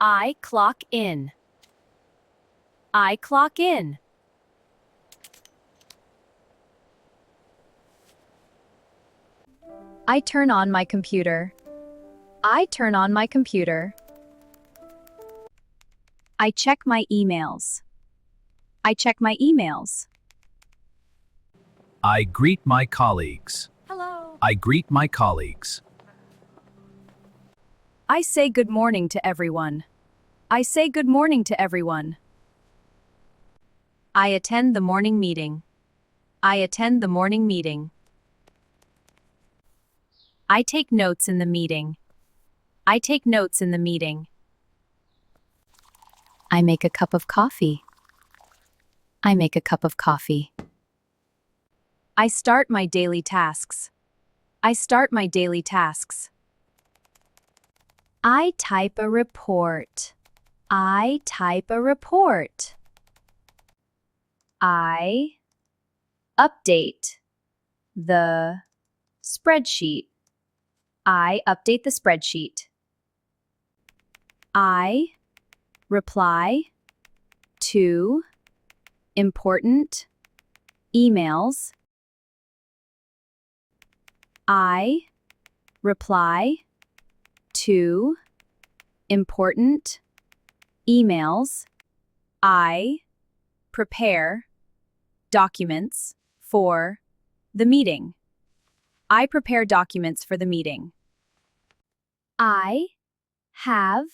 I clock in. I clock in. I turn on my computer. I turn on my computer. I check my emails. I check my emails. I greet my colleagues. Hello. I greet my colleagues. I say good morning to everyone. I say good morning to everyone. I attend the morning meeting. I attend the morning meeting. I take notes in the meeting. I take notes in the meeting. I make a cup of coffee. I make a cup of coffee. I start my daily tasks. I start my daily tasks. I type a report. I type a report. I update the spreadsheet. I update the spreadsheet. I reply to important emails. I reply to important emails. I prepare documents for the meeting. I prepare documents for the meeting. I have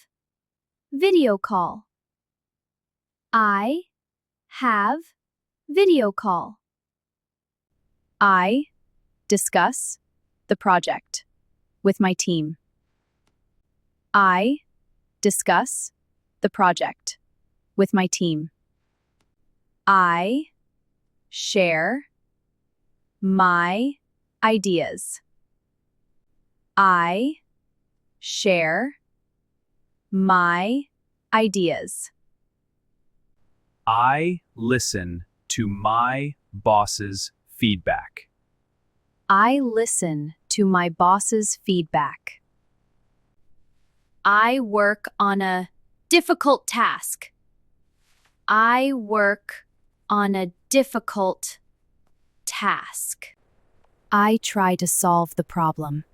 video call. I have video call. I discuss the project with my team. I discuss the project with my team. I share my ideas. I share my ideas. I listen to my boss's feedback. I listen to my boss's feedback. I work on a difficult task. I work on a difficult task. I try to solve the problem.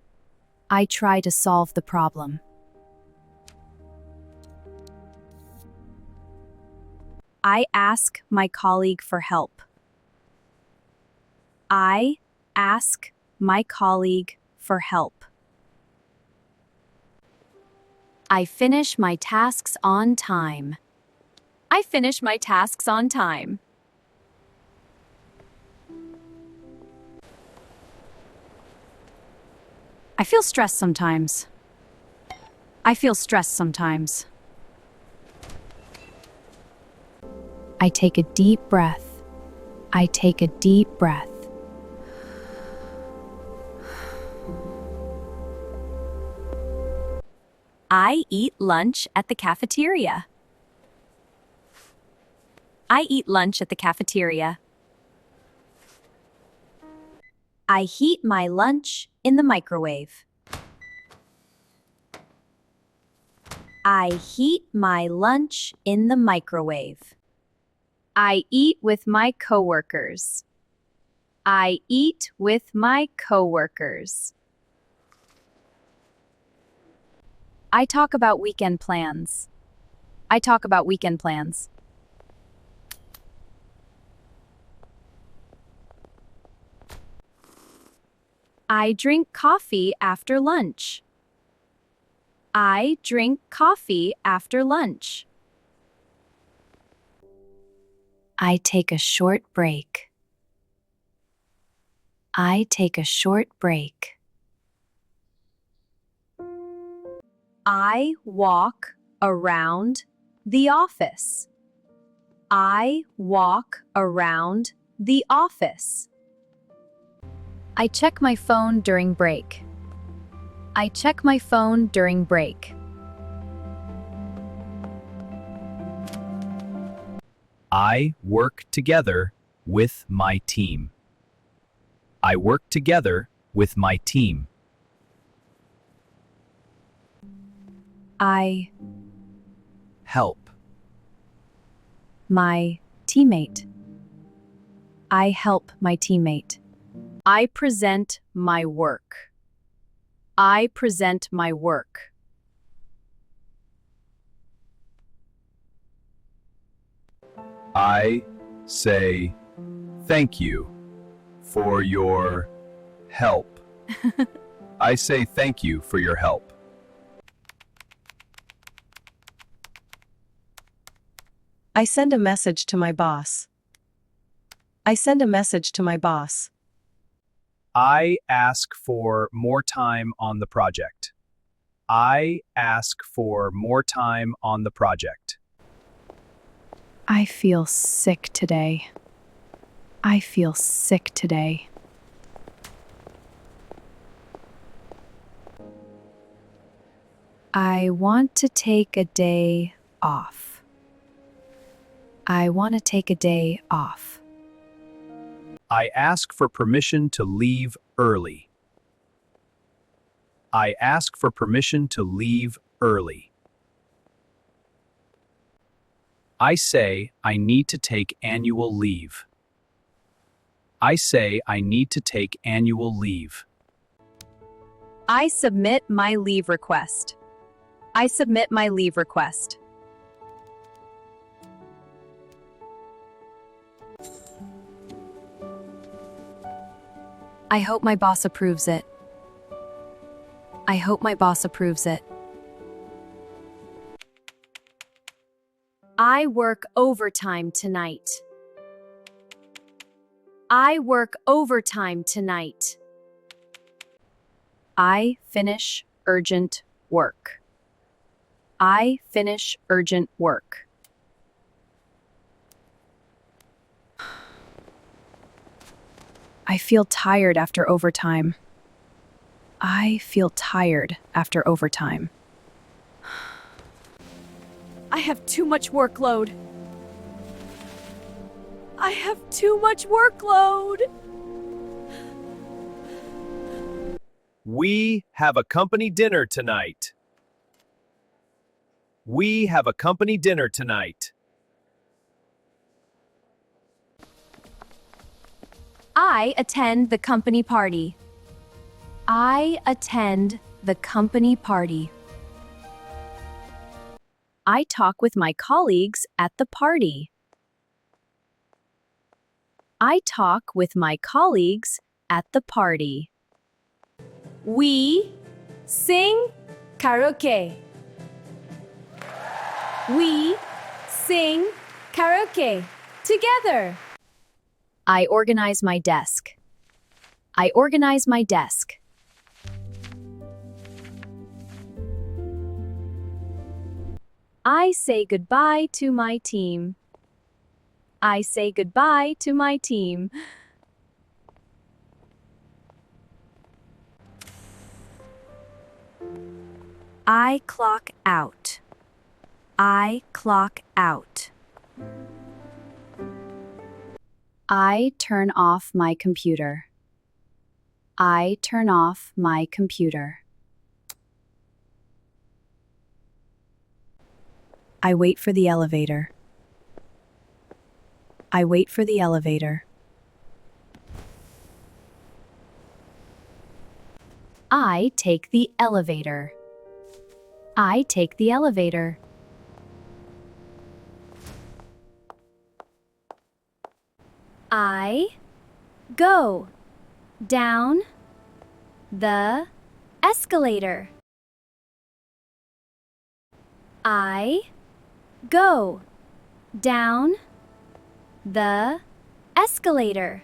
I try to solve the problem. I ask my colleague for help. I ask my colleague for help. I finish my tasks on time. I finish my tasks on time. I feel stressed sometimes. I feel stressed sometimes. I take a deep breath. I take a deep breath. I eat lunch at the cafeteria. I eat lunch at the cafeteria. I heat my lunch in the microwave. I heat my lunch in the microwave. I eat with my coworkers. I eat with my coworkers. I talk about weekend plans. I talk about weekend plans. I drink coffee after lunch. I drink coffee after lunch. I take a short break. I take a short break. I walk around the office. I walk around the office. I check my phone during break. I check my phone during break. I work together with my team. I work together with my team. help. My teammate. I help my teammate. I present my work. I present my work. I say thank you for your help. I say thank you for your help. I send a message to my boss. I send a message to my boss. I ask for more time on the project. I ask for more time on the project. I feel sick today. I feel sick today. I want to take a day off. I want to take a day off. I ask for permission to leave early. I ask for permission to leave early. I say I need to take annual leave. I say I need to take annual leave. I submit my leave request. I submit my leave request. I hope my boss approves it. I hope my boss approves it. I work overtime tonight. I work overtime tonight. I finish urgent work. I finish urgent work. I feel tired after overtime. I feel tired after overtime. I have too much workload. I have too much workload. We have a company dinner tonight. We have a company dinner tonight. I attend the company party. I attend the company party. I talk with my colleagues at the party. I talk with my colleagues at the party. We sing karaoke. We sing karaoke together. I organize my desk. I organize my desk. I say goodbye to my team. I say goodbye to my team. I clock out. I clock out. I turn off my computer. I turn off my computer. I wait for the elevator. I wait for the elevator. I take the elevator. I take the elevator. I go down the escalator. I go down the escalator.